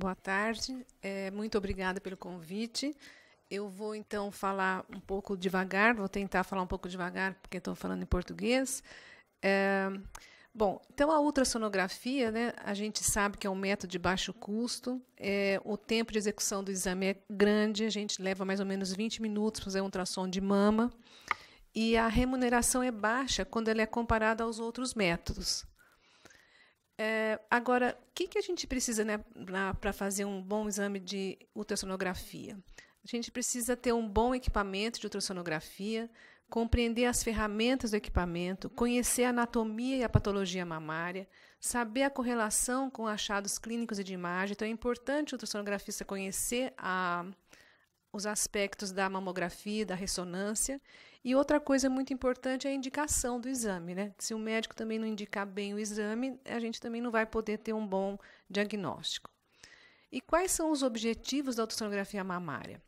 Boa tarde, muito obrigada pelo convite. Eu vou, então, falar um pouco devagar, vou tentar falar um pouco devagar, porque estou falando em português. Bom, então a ultrassonografia, né, a gente sabe que é um método de baixo custo, o tempo de execução do exame é grande, a gente leva mais ou menos 20 minutos para fazer um ultrassom de mama, e a remuneração é baixa quando ela é comparada aos outros métodos. Agora, o que a gente precisa, né, para fazer um bom exame de ultrassonografia? A gente precisa ter um bom equipamento de ultrassonografia, compreender as ferramentas do equipamento, conhecer a anatomia e a patologia mamária, saber a correlação com achados clínicos e de imagem. Então, é importante o ultrassonografista conhecer os aspectos da mamografia, da ressonância. E outra coisa muito importante é a indicação do exame, né? Se o médico também não indicar bem o exame, a gente também não vai poder ter um bom diagnóstico. E quais são os objetivos da ultrassonografia mamária?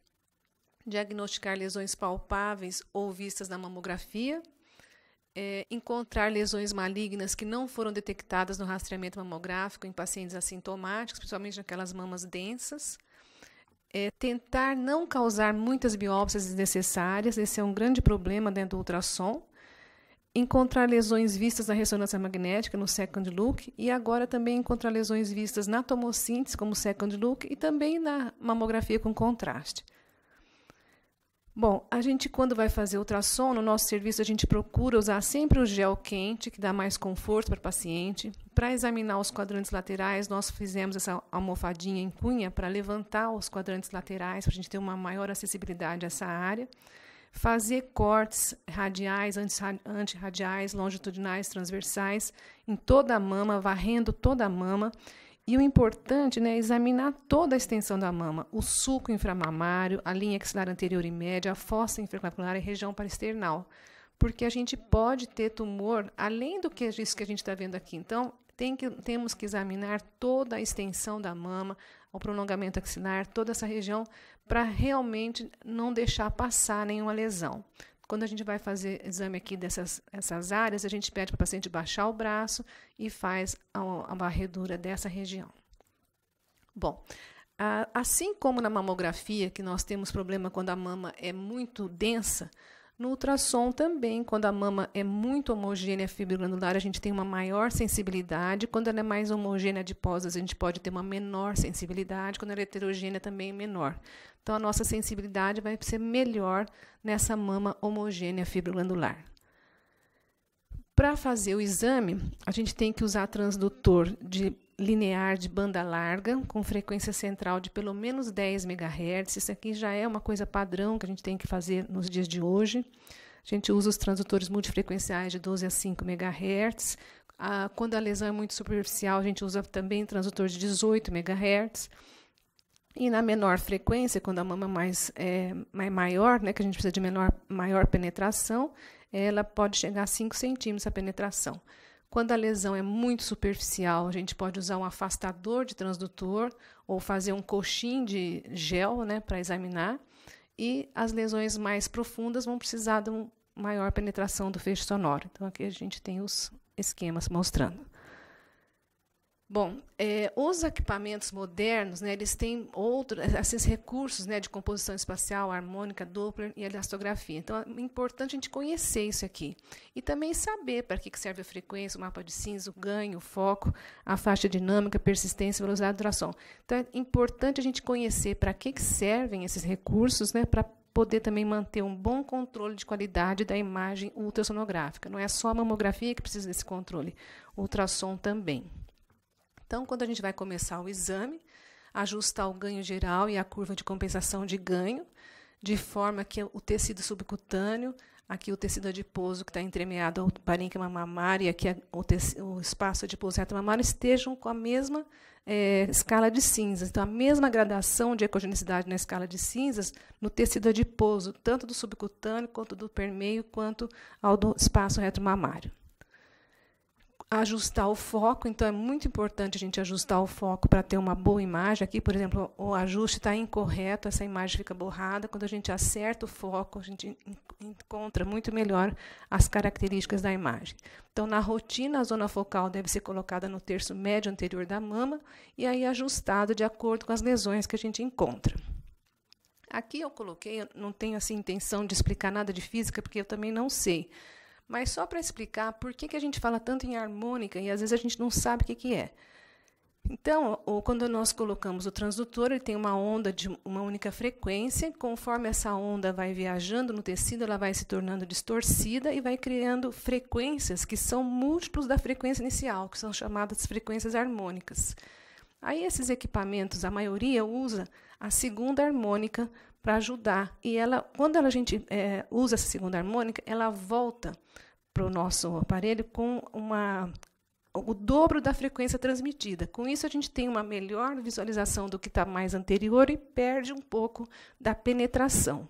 Diagnosticar lesões palpáveis ou vistas na mamografia, encontrar lesões malignas que não foram detectadas no rastreamento mamográfico em pacientes assintomáticos, principalmente naquelas mamas densas, tentar não causar muitas biópsias desnecessárias, esse é um grande problema dentro do ultrassom, encontrar lesões vistas na ressonância magnética, no second look, e agora também encontrar lesões vistas na tomossíntese, como second look, e também na mamografia com contraste. Bom, a gente, quando vai fazer ultrassom, no nosso serviço, a gente procura usar sempre o gel quente, que dá mais conforto para o paciente. Para examinar os quadrantes laterais, nós fizemos essa almofadinha em cunha para levantar os quadrantes laterais, para a gente ter uma maior acessibilidade a essa área. Fazer cortes radiais, antirradiais, longitudinais, transversais, em toda a mama, varrendo toda a mama. E o importante, né, é examinar toda a extensão da mama, o sulco inframamário, a linha axilar anterior e média, a fossa infraclavicular e a região paraesternal, porque a gente pode ter tumor além do que isso que a gente está vendo aqui. Então, temos que examinar toda a extensão da mama, o prolongamento axilar, toda essa região, para realmente não deixar passar nenhuma lesão. Quando a gente vai fazer exame aqui essas áreas, a gente pede para o paciente baixar o braço e faz a varredura dessa região. Bom, assim como na mamografia, que nós temos problema quando a mama é muito densa, no ultrassom também, quando a mama é muito homogênea fibroglandular, a gente tem uma maior sensibilidade. Quando ela é mais homogênea adiposa, a gente pode ter uma menor sensibilidade. Quando ela é heterogênea, também menor. Então, a nossa sensibilidade vai ser melhor nessa mama homogênea fibroglandular. Para fazer o exame, a gente tem que usar transdutor linear de banda larga, com frequência central de pelo menos 10 MHz. Isso aqui já é uma coisa padrão que a gente tem que fazer nos dias de hoje. A gente usa os transdutores multifrequenciais de 12 a 5 MHz. Quando a lesão é muito superficial, a gente usa também transdutor de 18 MHz. E na menor frequência, quando a mama é maior, né, que a gente precisa de maior penetração, ela pode chegar a 5 centímetros a penetração. Quando a lesão é muito superficial, a gente pode usar um afastador de transdutor ou fazer um coxim de gel, né, para examinar. E as lesões mais profundas vão precisar de uma maior penetração do feixe sonoro. Então, aqui a gente tem os esquemas mostrando. Bom, os equipamentos modernos, né, eles têm esses recursos, né, de composição espacial, harmônica, Doppler e elastografia. Então, é importante a gente conhecer isso aqui. E também saber para que serve a frequência, o mapa de cinza, o ganho, o foco, a faixa dinâmica, persistência, velocidade e duração. Então, é importante a gente conhecer para que servem esses recursos, né, para poder também manter um bom controle de qualidade da imagem ultrassonográfica. Não é só a mamografia que precisa desse controle, o ultrassom também. Então, quando a gente vai começar o exame, ajustar o ganho geral e a curva de compensação de ganho, de forma que o tecido subcutâneo, aqui o tecido adiposo que está entremeado ao parênquima mamário e aqui o espaço adiposo reto mamário estejam com a mesma escala de cinzas. Então, a mesma gradação de ecogenicidade na escala de cinzas no tecido adiposo, tanto do subcutâneo, quanto do permeio, quanto ao do espaço reto mamário. ajustar o foco, então é muito importante a gente ajustar o foco para ter uma boa imagem. Aqui, por exemplo, o ajuste está incorreto, essa imagem fica borrada. Quando a gente acerta o foco, a gente encontra muito melhor as características da imagem. Então, na rotina, a zona focal deve ser colocada no terço médio anterior da mama e aí ajustado de acordo com as lesões que a gente encontra. Aqui eu coloquei, eu não tenho assim, intenção de explicar nada de física, porque eu também não sei. Mas só para explicar por que a gente fala tanto em harmônica e às vezes a gente não sabe o que é. Então, quando nós colocamos o transdutor, ele tem uma onda de uma única frequência. Conforme essa onda vai viajando no tecido, ela vai se tornando distorcida e vai criando frequências que são múltiplos da frequência inicial, que são chamadas frequências harmônicas. Aí esses equipamentos, a maioria usa a segunda harmônica para ajudar. E quando a gente usa essa segunda harmônica, ela volta para o nosso aparelho com o dobro da frequência transmitida. Com isso, a gente tem uma melhor visualização do que está mais anterior e perde um pouco da penetração.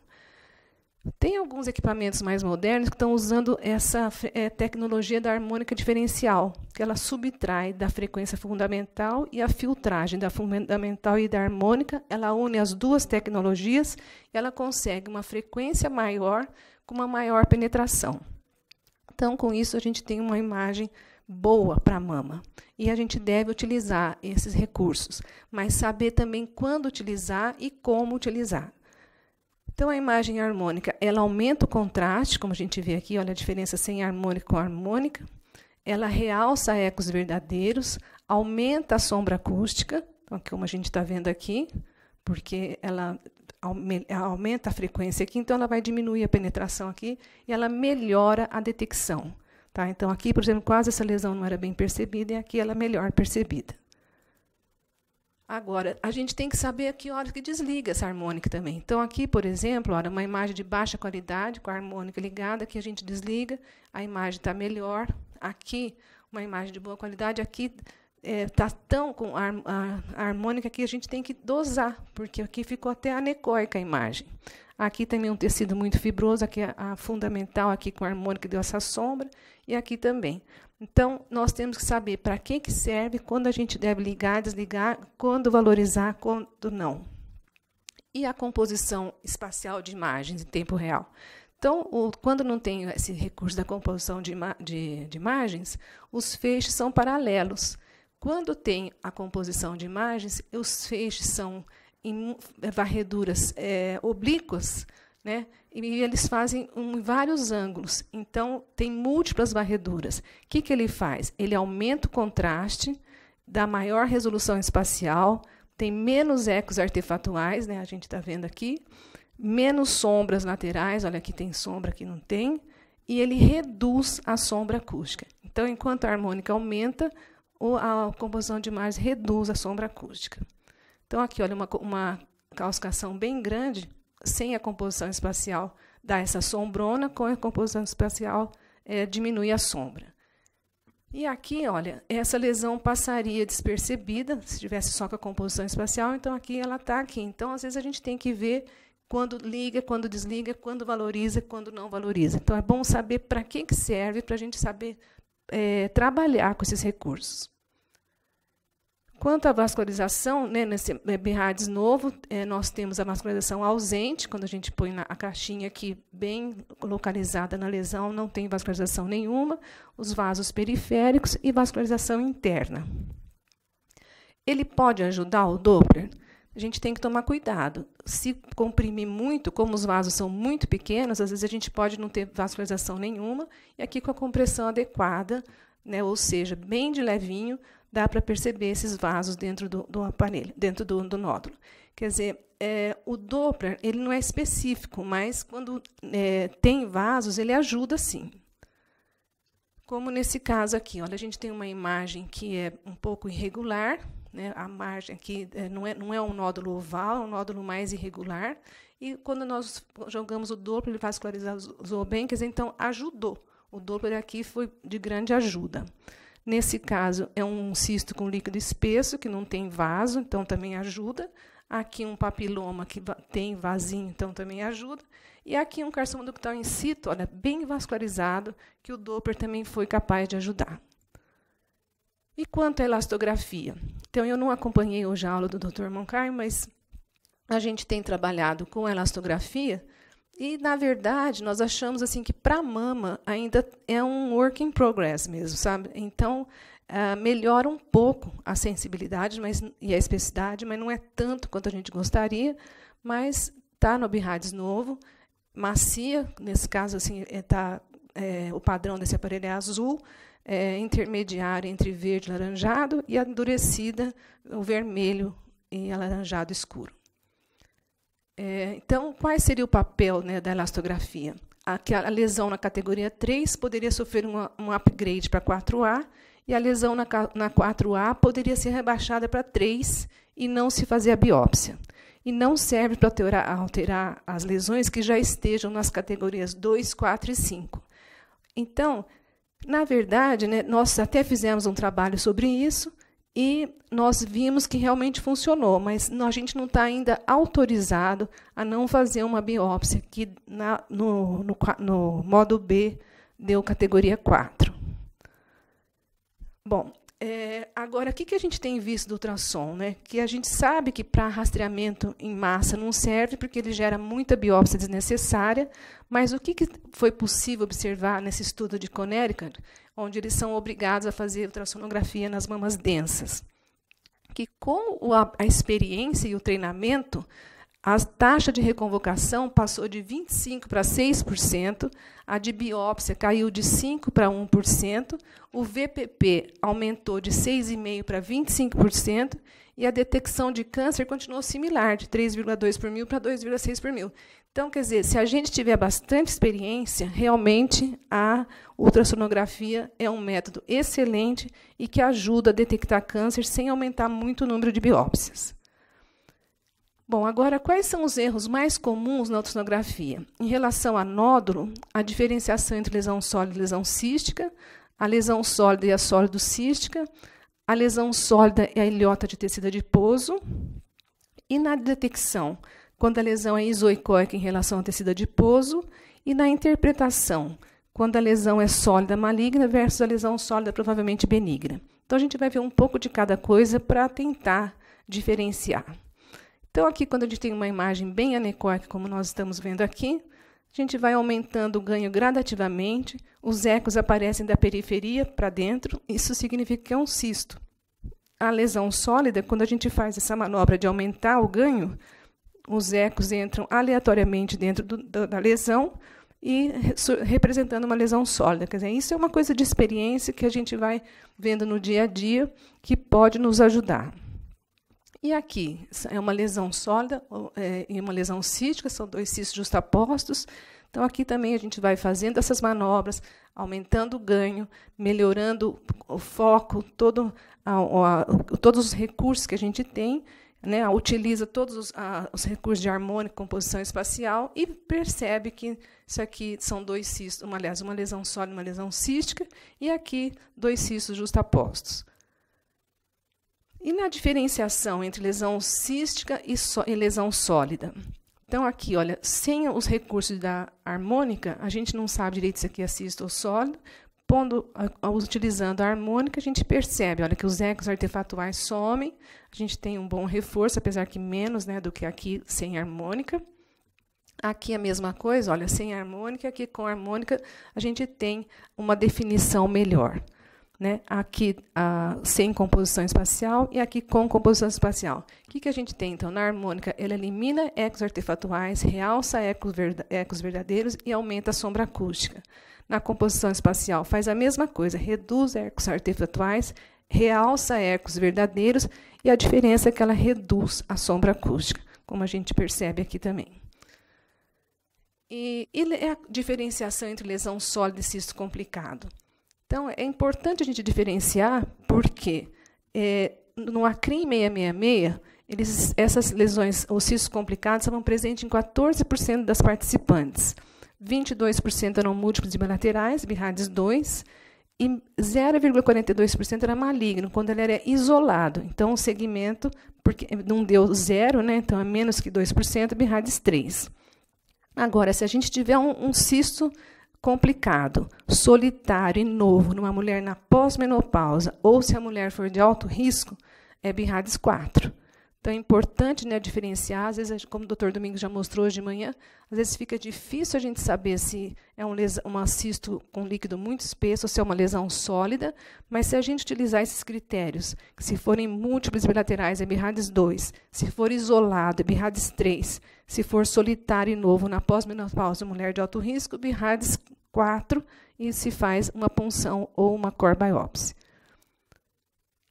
Tem alguns equipamentos mais modernos que estão usando essa tecnologia da harmônica diferencial, que ela subtrai da frequência fundamental e a filtragem da fundamental e da harmônica. Ela une as duas tecnologias e ela consegue uma frequência maior com uma maior penetração. Então, com isso, a gente tem uma imagem boa para a mama. E a gente deve utilizar esses recursos, mas saber também quando utilizar e como utilizar. Então, a imagem harmônica, ela aumenta o contraste, como a gente vê aqui, olha a diferença sem harmônica com harmônica. Ela realça ecos verdadeiros, aumenta a sombra acústica, como a gente está vendo aqui, porque ela aumenta a frequência aqui, então ela vai diminuir a penetração aqui e ela melhora a detecção. Tá? Então, aqui, por exemplo, quase essa lesão não era bem percebida e aqui ela é melhor percebida. Agora, a gente tem que saber a que hora que desliga essa harmônica também. Então, aqui, por exemplo, olha, uma imagem de baixa qualidade, com a harmônica ligada, aqui a gente desliga, a imagem está melhor. Aqui, uma imagem de boa qualidade, aqui está tão com a harmônica que a gente tem que dosar, porque aqui ficou até anecoica a imagem. Aqui também um tecido muito fibroso, aqui a fundamental, aqui com a harmônica deu essa sombra, e aqui também. Então, nós temos que saber para que serve, quando a gente deve ligar, desligar, quando valorizar, quando não. E a composição espacial de imagens em tempo real. Então, quando não tem esse recurso da composição de imagens, os feixes são paralelos. Quando tem a composição de imagens, os feixes são em varreduras oblíquas, né? E eles fazem em vários ângulos. Então, tem múltiplas varreduras. O que ele faz? Ele aumenta o contraste, dá maior resolução espacial, tem menos ecos artefatuais, né? A gente está vendo aqui, menos sombras laterais, olha, aqui tem sombra, aqui não tem, e ele reduz a sombra acústica. Então, enquanto a harmônica aumenta, a composição de imagens reduz a sombra acústica. Então, aqui, olha, uma calcificação bem grande, sem a composição espacial, dá essa sombrona, com a composição espacial diminui a sombra. E aqui, olha, essa lesão passaria despercebida, se tivesse só com a composição espacial, então aqui ela está aqui. Então, às vezes, a gente tem que ver quando liga, quando desliga, quando valoriza, quando não valoriza. Então, é bom saber para que serve, para a gente saber trabalhar com esses recursos. Quanto à vascularização, né, nesse BIRADS novo, nós temos a vascularização ausente, quando a gente põe a caixinha aqui bem localizada na lesão, não tem vascularização nenhuma, os vasos periféricos e vascularização interna. Ele pode ajudar o Doppler? A gente tem que tomar cuidado. Se comprimir muito, como os vasos são muito pequenos, às vezes a gente pode não ter vascularização nenhuma, e aqui com a compressão adequada, né, ou seja, bem de levinho, dá para perceber esses vasos dentro do aparelho, dentro do nódulo. Quer dizer, o Doppler ele não é específico, mas quando tem vasos, ele ajuda sim. Como nesse caso aqui, olha, a gente tem uma imagem que é um pouco irregular, né? A margem aqui não é um nódulo oval, é um nódulo mais irregular. E quando nós jogamos o Doppler, ele vascularizou bem, quer dizer, então ajudou. O Doppler aqui foi de grande ajuda. Nesse caso, é um cisto com líquido espesso, que não tem vaso, então também ajuda. Aqui um papiloma que tem vasinho, então também ajuda. E aqui um carcinoma ductal in situ, olha, bem vascularizado, que o Doppler também foi capaz de ajudar. E quanto à elastografia? Então, eu não acompanhei hoje a aula do Dr. Moncaio, mas a gente tem trabalhado com a elastografia e, na verdade, nós achamos assim que para a mama ainda é um work in progress mesmo, sabe? Então, melhora um pouco a sensibilidade e a especificidade, mas não é tanto quanto a gente gostaria, mas está no BIRADS novo, macia, nesse caso, assim, o padrão desse aparelho é azul, intermediária entre verde e laranjado, e a endurecida, o vermelho e alaranjado escuro. Então, qual seria o papel, né, da elastografia? A lesão na categoria 3 poderia sofrer um upgrade para 4A, e a lesão na 4A poderia ser rebaixada para 3 e não se fazer a biópsia. E não serve para alterar as lesões que já estejam nas categorias 2, 4 e 5. Então, na verdade, né, nós até fizemos um trabalho sobre isso e nós vimos que realmente funcionou, mas a gente não está ainda autorizado a não fazer uma biópsia, que no modo B deu categoria 4. Bom, agora, o que a gente tem visto do ultrassom? Né? Que a gente sabe que para rastreamento em massa não serve, porque ele gera muita biópsia desnecessária, mas o que foi possível observar nesse estudo de Connecticut, onde eles são obrigados a fazer ultrassonografia nas mamas densas? Que com a experiência e o treinamento, a taxa de reconvocação passou de 25% para 6%, a de biópsia caiu de 5% para 1%, o VPP aumentou de 6,5% para 25%, e a detecção de câncer continuou similar, de 3,2 por mil para 2,6 por mil. Então, quer dizer, se a gente tiver bastante experiência, realmente a ultrassonografia é um método excelente e que ajuda a detectar câncer sem aumentar muito o número de biópsias. Bom, agora, quais são os erros mais comuns na ultrassonografia? Em relação a nódulo, a diferenciação entre lesão sólida e lesão cística, a lesão sólida e a sólido-cística, a lesão sólida e a ilhota de tecido adiposo, e na detecção, quando a lesão é isoicóica em relação ao tecido adiposo, e na interpretação, quando a lesão é sólida maligna versus a lesão sólida provavelmente benigna. Então, a gente vai ver um pouco de cada coisa para tentar diferenciar. Então, aqui, quando a gente tem uma imagem bem anecoica, como nós estamos vendo aqui, a gente vai aumentando o ganho gradativamente, os ecos aparecem da periferia para dentro, isso significa que é um cisto. A lesão sólida, quando a gente faz essa manobra de aumentar o ganho, os ecos entram aleatoriamente dentro da lesão e representando uma lesão sólida. Quer dizer, isso é uma coisa de experiência que a gente vai vendo no dia a dia, que pode nos ajudar. E aqui é uma lesão sólida e uma lesão cística, são dois cistos justapostos. Então, aqui também a gente vai fazendo essas manobras, aumentando o ganho, melhorando o foco, todos os recursos que a gente tem, né, utiliza todos os recursos de harmônica, composição espacial, e percebe que isso aqui são dois cistos, uma lesão sólida e uma lesão cística, e aqui dois cistos justapostos. E na diferenciação entre lesão cística e lesão sólida? Então, aqui, olha, sem os recursos da harmônica, a gente não sabe direito se aqui é cisto ou sólido. Utilizando a harmônica, a gente percebe, olha, que os ecos artefatuais somem, a gente tem um bom reforço, apesar que menos, né, do que aqui sem harmônica. Aqui a mesma coisa, olha, sem harmônica, aqui com harmônica a gente tem uma definição melhor. Né? Aqui sem composição espacial e aqui com composição espacial. O que a gente tem, então? Na harmônica, ela elimina ecos artefatuais, realça ecos verdadeiros e aumenta a sombra acústica. Na composição espacial, faz a mesma coisa, reduz ecos artefatuais, realça ecos verdadeiros, e a diferença é que ela reduz a sombra acústica, como a gente percebe aqui também. E a diferenciação entre lesão sólida e cisto complicado. Então, é importante a gente diferenciar, porque no ACRIM 666, essas lesões, os cistos complicados, estavam presentes em 14% das participantes. 22% eram múltiplos e bilaterais, BIRADS 2, e 0,42% era maligno, quando ele era isolado. Então, o segmento, porque não deu 0, né, então é menos que 2%, BIRADS 3. Agora, se a gente tiver um cisto complicado, solitário e novo numa mulher na pós-menopausa, ou se a mulher for de alto risco, é BIRADS 4. Então, é importante, né, diferenciar. Às vezes, como o doutor Domingos já mostrou hoje de manhã, às vezes fica difícil a gente saber se é uma cisto com líquido muito espesso ou se é uma lesão sólida, mas se a gente utilizar esses critérios, que se forem múltiplos e bilaterais, é BIRADS 2, se for isolado, é BIRADS 3, se for solitário e novo na pós-menopausa, mulher de alto risco, BIRADS 4, e se faz uma punção ou uma core biopsy.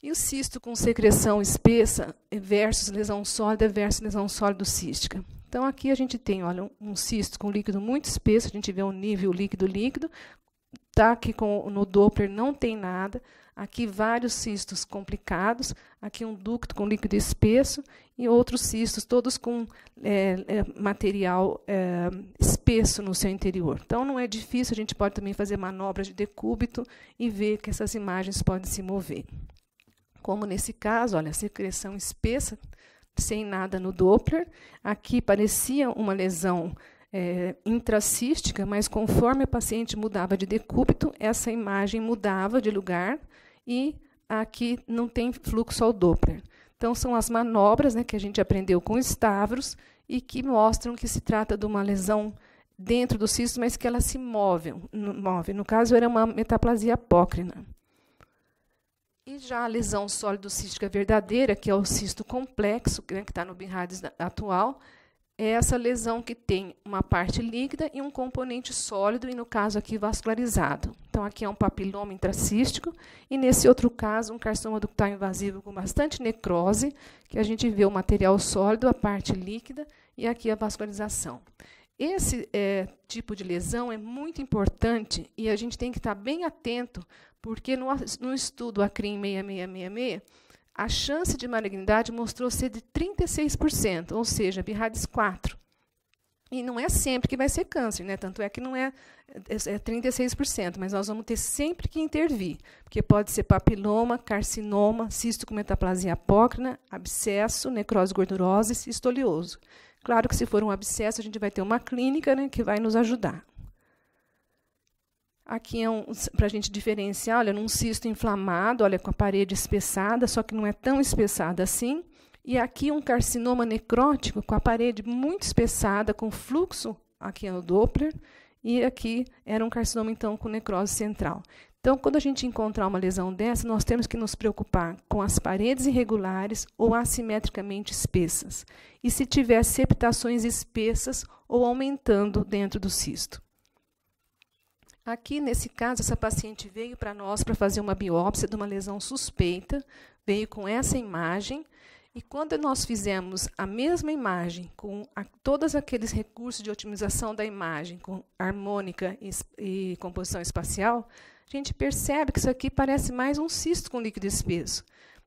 E o cisto com secreção espessa versus lesão sólida versus lesão sólido cística. Então, aqui a gente tem, olha, um cisto com líquido muito espesso, a gente vê um nível líquido-líquido. Tá aqui no Doppler não tem nada. Aqui vários cistos complicados. Aqui um ducto com líquido espesso e outros cistos, todos com material espesso no seu interior. Então, não é difícil, a gente pode também fazer manobras de decúbito e ver que essas imagens podem se mover. Como nesse caso, olha, secreção espessa, sem nada no Doppler. Aqui parecia uma lesão intracística, mas conforme a paciente mudava de decúbito, essa imagem mudava de lugar e aqui não tem fluxo ao Doppler. Então, são as manobras, né, que a gente aprendeu com Stavros e que mostram que se trata de uma lesão dentro do cisto, mas que ela se move. No caso, era uma metaplasia apócrina. E já a lesão sólido-cística verdadeira, que é o cisto complexo, né, que está no BIRADS atual, é essa lesão que tem uma parte líquida e um componente sólido, e no caso aqui vascularizado. Então, aqui é um papiloma intracístico, e nesse outro caso, um carcinoma ductal invasivo com bastante necrose, que a gente vê o material sólido, a parte líquida, e aqui a vascularização. Esse tipo de lesão é muito importante e a gente tem que estar bem atento, porque no estudo ACRIM 6666, a chance de malignidade mostrou ser de 36%, ou seja, BIRADS 4. E não é sempre que vai ser câncer, né? Tanto é que não é 36%, mas nós vamos ter sempre que intervir, porque pode ser papiloma, carcinoma, cisto com metaplasia apócrina, abscesso, necrose gordurosa e cisto oleoso. Claro que, se for um abscesso, a gente vai ter uma clínica, né, que vai nos ajudar. Aqui é para a gente diferenciar, olha, num cisto inflamado, olha, com a parede espessada, só que não é tão espessada assim. E aqui um carcinoma necrótico com a parede muito espessada, com fluxo, aqui é o Doppler, e aqui era um carcinoma, então, com necrose central. Então, quando a gente encontrar uma lesão dessa, nós temos que nos preocupar com as paredes irregulares ou assimetricamente espessas. E se tiver septações espessas ou aumentando dentro do cisto. Aqui, nesse caso, essa paciente veio para nós para fazer uma biópsia de uma lesão suspeita, veio com essa imagem, e quando nós fizemos a mesma imagem, com todos aqueles recursos de otimização da imagem, com harmônica e composição espacial, a gente percebe que isso aqui parece mais um cisto com líquido espesso.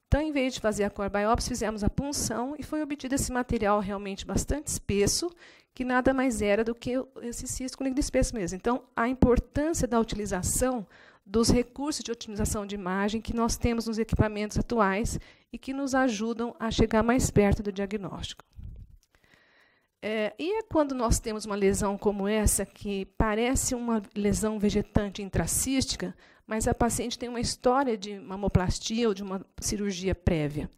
Então, em vez de fazer a core biopsy, fizemos a punção e foi obtido esse material realmente bastante espesso, que nada mais era do que esse cisto com líquido espesso mesmo. Então, a importância da utilização dos recursos de otimização de imagem que nós temos nos equipamentos atuais e que nos ajudam a chegar mais perto do diagnóstico. E é quando nós temos uma lesão como essa, que parece uma lesão vegetante intracística, mas a paciente tem uma história de mamoplastia ou de uma cirurgia prévia.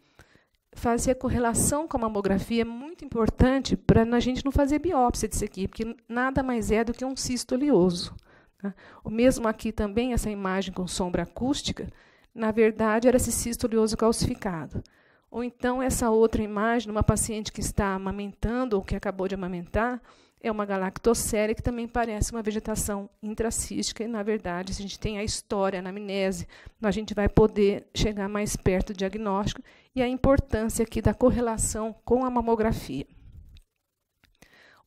Fazer a correlação com a mamografia é muito importante para a gente não fazer biópsia disso aqui, porque nada mais é do que um cisto oleoso. Tá? O mesmo aqui também, essa imagem com sombra acústica, na verdade, era esse cisto oleoso calcificado. Ou então, essa outra imagem, uma paciente que está amamentando ou que acabou de amamentar, é uma galactocéria que também parece uma vegetação intracística. E, na verdade, se a gente tem a história, a anamnese, a gente vai poder chegar mais perto do diagnóstico e a importância aqui da correlação com a mamografia.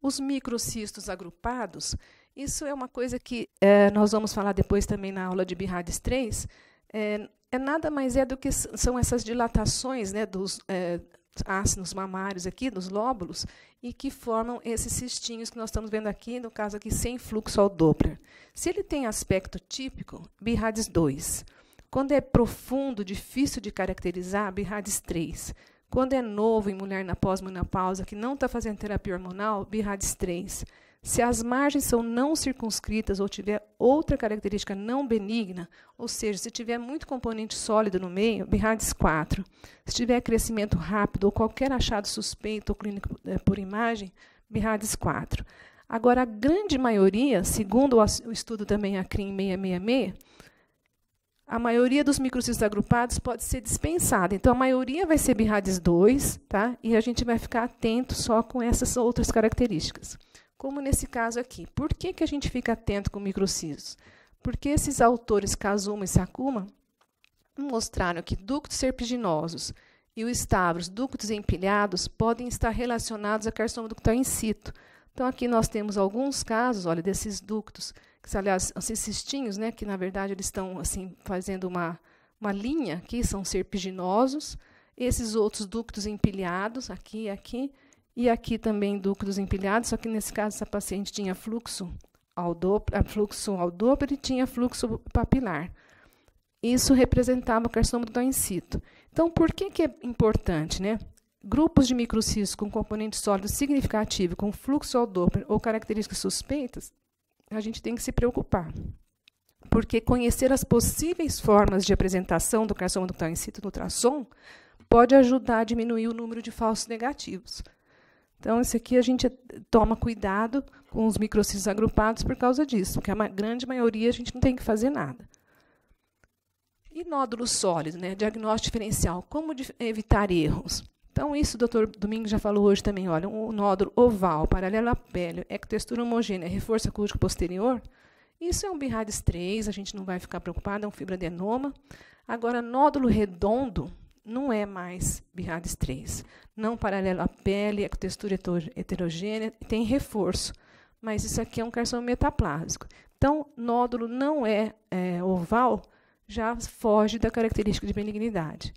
Os microcistos agrupados, isso é uma coisa que nós vamos falar depois também na aula de BIRADS 3, nada mais do que são essas dilatações, né, dos ácidos mamários aqui, dos lóbulos, e que formam esses cistinhos que nós estamos vendo aqui, no caso aqui, sem fluxo ao Doppler. Se ele tem aspecto típico, BIRADS 2. Quando é profundo, difícil de caracterizar, BIRADS 3. Quando é novo em mulher na pós-menopausa, que não está fazendo terapia hormonal, BIRADS 3. Se as margens são não circunscritas ou tiver outra característica não benigna, ou seja, se tiver muito componente sólido no meio, BIRADS 4. Se tiver crescimento rápido ou qualquer achado suspeito ou clínico por imagem, BIRADS 4. Agora, a grande maioria, segundo o estudo também ACRIM 666, a maioria dos microcistos agrupados pode ser dispensada. Então, a maioria vai ser BIRADS 2, tá? E a gente vai ficar atento só com essas outras características. Como nesse caso aqui. Por que a gente fica atento com microcistos? Porque esses autores, Kazuma e Sakuma, mostraram que ductos serpiginosos e o Stavros, ductos empilhados, podem estar relacionados a carcinoma ductal in situ. Então, aqui nós temos alguns casos, olha, desses ductos, que, aliás, esses cistinhos, né, que, na verdade, eles estão assim, fazendo uma linha aqui, são serpiginosos. Esses outros ductos empilhados, aqui e aqui. E aqui também ductos empilhados, só que nesse caso essa paciente tinha fluxo ao Doppler e tinha fluxo papilar. Isso representava o carcinoma ductal in situ. Então, por que é importante, né? Grupos de microcistos com componente sólido significativo, com fluxo ao Doppler ou características suspeitas, a gente tem que se preocupar. Porque conhecer as possíveis formas de apresentação do carcinoma ductal in situ no ultrassom pode ajudar a diminuir o número de falsos negativos. Então, isso aqui a gente toma cuidado com os microcistos agrupados por causa disso, porque a grande maioria a gente não tem que fazer nada. E nódulo sólido, né? Diagnóstico diferencial, como evitar erros? Então, isso o doutor Domingos já falou hoje também. Olha, um nódulo oval, paralelo à pele, ectextura homogênea, reforço acústico posterior, isso é um BIRADS 3, a gente não vai ficar preocupado, é um fibroadenoma. Agora, nódulo redondo, não é mais BIRADS 3. Não paralelo à pele, ectextura heterogênea, tem reforço. Mas isso aqui é um carcinoma metaplásico. Então, nódulo não é oval, já foge da característica de benignidade.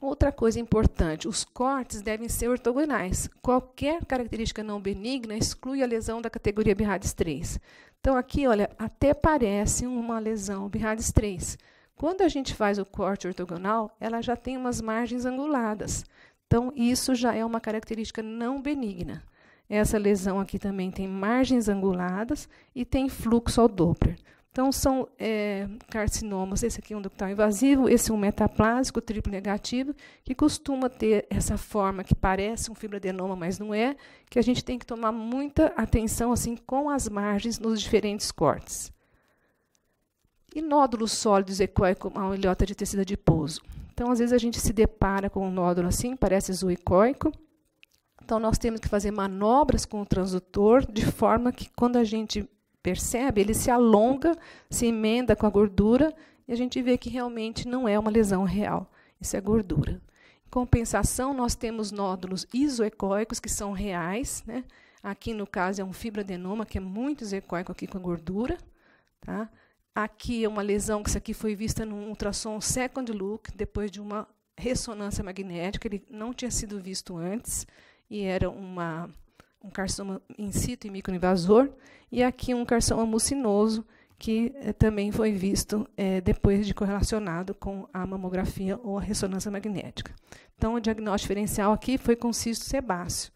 Outra coisa importante, os cortes devem ser ortogonais. Qualquer característica não benigna exclui a lesão da categoria BIRADS 3. Então, aqui, olha, até parece uma lesão BIRADS 3. Quando a gente faz o corte ortogonal, ela já tem umas margens anguladas. Então, isso já é uma característica não benigna. Essa lesão aqui também tem margens anguladas e tem fluxo ao Doppler. Então, são carcinomas. Esse aqui é um ductal invasivo, esse é um metaplásico, triplo negativo, que costuma ter essa forma que parece um fibroadenoma, mas não é, que a gente tem que tomar muita atenção assim, com as margens nos diferentes cortes. E nódulos sólidos ecoicos com a ilhota de tecido adiposo. Então, às vezes, a gente se depara com um nódulo assim, parece zooicoico. Então, nós temos que fazer manobras com o transdutor, de forma que, quando a gente percebe, ele se alonga, se emenda com a gordura, e a gente vê que realmente não é uma lesão real. Isso é gordura. Em compensação, nós temos nódulos isoecoicos, que são reais, né? Aqui, no caso, é um fibroadenoma, que é muito isoecoico aqui com a gordura, tá? Aqui é uma lesão que isso aqui foi vista num ultrassom second look, depois de uma ressonância magnética, ele não tinha sido visto antes, e era um carcinoma in situ e microinvasor, e aqui um carcinoma mucinoso, que também foi visto depois de correlacionado com a mamografia ou a ressonância magnética. Então, o diagnóstico diferencial aqui foi com cisto sebáceo.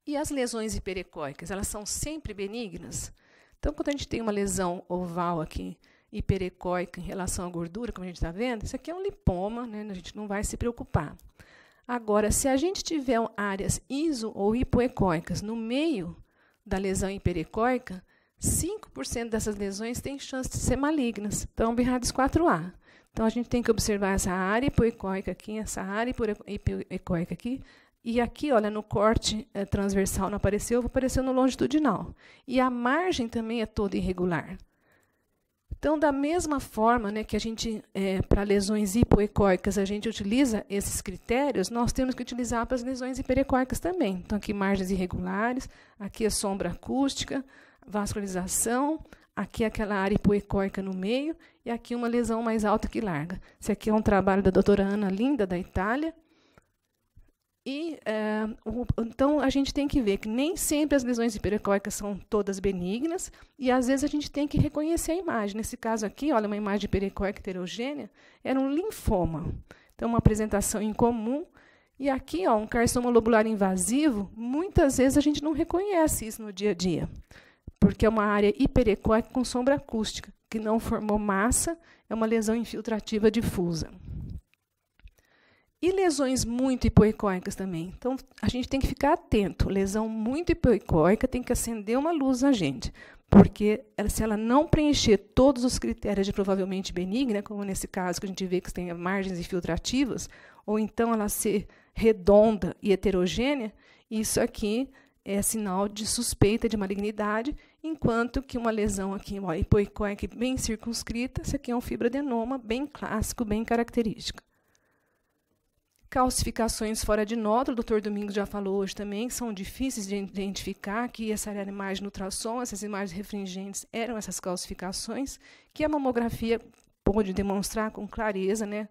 E as lesões hiperecóicas, elas são sempre benignas? Então, quando a gente tem uma lesão oval aqui, hiperecóica em relação à gordura, como a gente está vendo, isso aqui é um lipoma, né? A gente não vai se preocupar. Agora, se a gente tiver áreas iso- ou hipoecóicas no meio da lesão hiperecóica, 5% dessas lesões têm chance de ser malignas. Então, BIRADS 4A. Então, a gente tem que observar essa área hipoecóica aqui, essa área hipoecóica aqui. E aqui, olha, no corte transversal não apareceu, apareceu no longitudinal. E a margem também é toda irregular. Então, da mesma forma, né, que a gente, para lesões hipoecóicas, a gente utiliza esses critérios, nós temos que utilizar para as lesões hiperecóicas também. Então, aqui margens irregulares, aqui a sombra acústica, vascularização, aqui aquela área hipoecóica no meio, e aqui uma lesão mais alta que larga. Esse aqui é um trabalho da doutora Ana Linda, da Itália. E, então, a gente tem que ver que nem sempre as lesões hiperecóicas são todas benignas, e, às vezes, a gente tem que reconhecer a imagem. Nesse caso aqui, olha, uma imagem hiperecóica heterogênea, era um linfoma. Então, uma apresentação incomum, E aqui, ó, um carcinoma lobular invasivo, muitas vezes a gente não reconhece isso no dia a dia, porque é uma área hiperecóica com sombra acústica, que não formou massa, é uma lesão infiltrativa difusa. E lesões muito hipoecóicas também. Então, a gente tem que ficar atento. Lesão muito hipoecóica tem que acender uma luz na gente, porque se ela não preencher todos os critérios de provavelmente benigna, como nesse caso que a gente vê que tem margens infiltrativas, ou então ela ser redonda e heterogênea, isso aqui é sinal de suspeita de malignidade, enquanto que uma lesão aqui, ó, hipoecóica bem circunscrita, isso aqui é um fibroadenoma bem clássico, bem característico. Calcificações fora de nódulo, o Dr. Domingos já falou hoje também, são difíceis de identificar, que essa era a imagem no ultrassom, essas imagens refringentes eram essas calcificações, que a mamografia pôde demonstrar com clareza, né,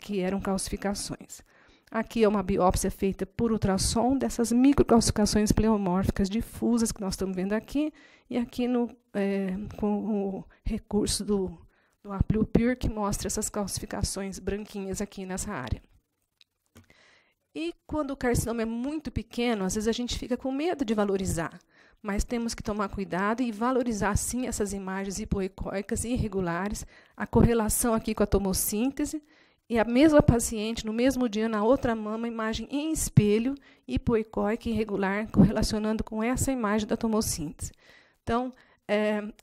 que eram calcificações. Aqui é uma biópsia feita por ultrassom dessas microcalcificações pleomórficas difusas que nós estamos vendo aqui, e aqui com o recurso do Aplio-Pure, que mostra essas calcificações branquinhas aqui nessa área. E quando o carcinoma é muito pequeno, às vezes a gente fica com medo de valorizar, mas temos que tomar cuidado e valorizar, sim, essas imagens hipoecóicas irregulares, a correlação aqui com a tomossíntese, e a mesma paciente, no mesmo dia, na outra mama, imagem em espelho, hipoecóica irregular, correlacionando com essa imagem da tomossíntese. Então,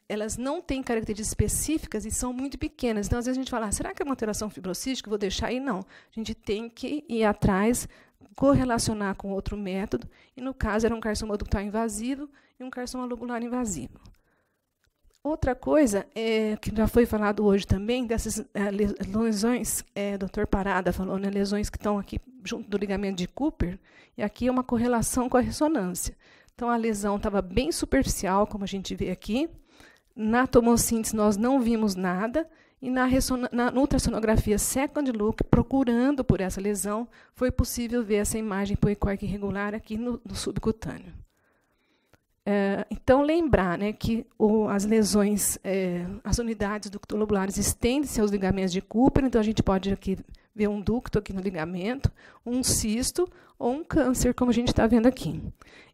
elas não têm características específicas e são muito pequenas. Então, às vezes, a gente fala, será que é uma alteração fibrocística? Vou deixar aí? Não. A gente tem que ir atrás, correlacionar com outro método, e, no caso, era um carcinoma ductal invasivo e um carcinoma lobular invasivo. Outra coisa, que já foi falado hoje também, dessas lesões, o doutor Parada falou, né, lesões que estão aqui junto do ligamento de Cooper, e aqui é uma correlação com a ressonância. Então, a lesão estava bem superficial, como a gente vê aqui. Na tomossíntese, nós não vimos nada, e na ultrassonografia second look, procurando por essa lesão, foi possível ver essa imagem hipoecóica irregular aqui no subcutâneo. Então, lembrar, né, que as lesões, as unidades ductolobulares estendem-se aos ligamentos de Cooper, então a gente pode aqui ver um ducto aqui no ligamento, um cisto ou um câncer, como a gente está vendo aqui.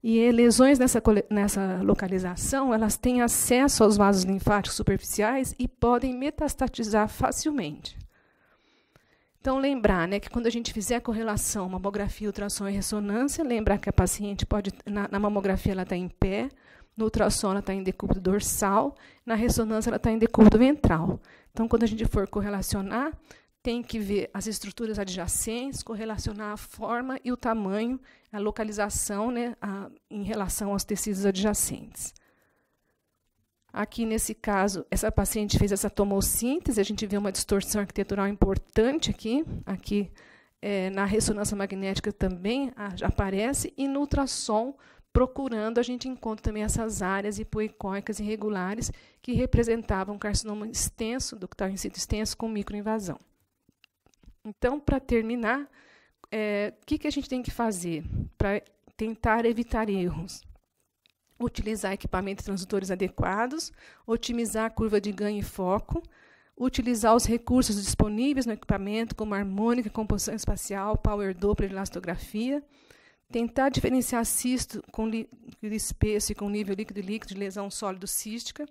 E lesões nessa localização, elas têm acesso aos vasos linfáticos superficiais e podem metastatizar facilmente. Então, lembrar, né, que quando a gente fizer a correlação, mamografia, ultrassom e ressonância, lembrar que a paciente pode, na mamografia ela está em pé, no ultrassom ela está em decúbito dorsal, na ressonância ela está em decúbito ventral. Então, quando a gente for correlacionar, tem que ver as estruturas adjacentes, correlacionar a forma e o tamanho, a localização, né, em relação aos tecidos adjacentes. Aqui, nesse caso, essa paciente fez essa tomossíntese, a gente vê uma distorção arquitetural importante aqui. Aqui, na ressonância magnética também já aparece, e no ultrassom, procurando, a gente encontra também essas áreas hipoecóicas irregulares que representavam um carcinoma extenso, ductal in situ extenso, com microinvasão. Então, para terminar, o que a gente tem que fazer para tentar evitar erros? Utilizar equipamentos transdutores adequados, otimizar a curva de ganho e foco, utilizar os recursos disponíveis no equipamento, como harmônica, composição espacial, power Doppler e elastografia, tentar diferenciar cisto com líquido espesso e com nível líquido-líquido de lesão sólido-cística,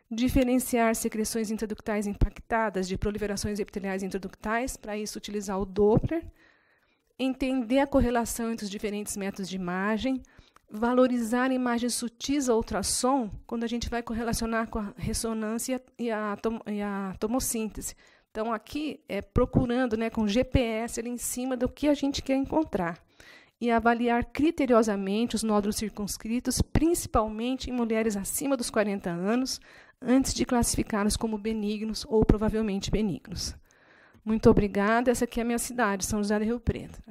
diferenciar secreções intraductais impactadas de proliferações epiteliais intraductais, para isso utilizar o Doppler, entender a correlação entre os diferentes métodos de imagem, valorizar imagens sutis ao ultrassom quando a gente vai correlacionar com a ressonância e a tomossíntese. Então, aqui, procurando, né, com GPS ali em cima do que a gente quer encontrar. E avaliar criteriosamente os nódulos circunscritos, principalmente em mulheres acima dos 40 anos, antes de classificá-los como benignos ou provavelmente benignos. Muito obrigada. Essa aqui é a minha cidade, São José do Rio Preto.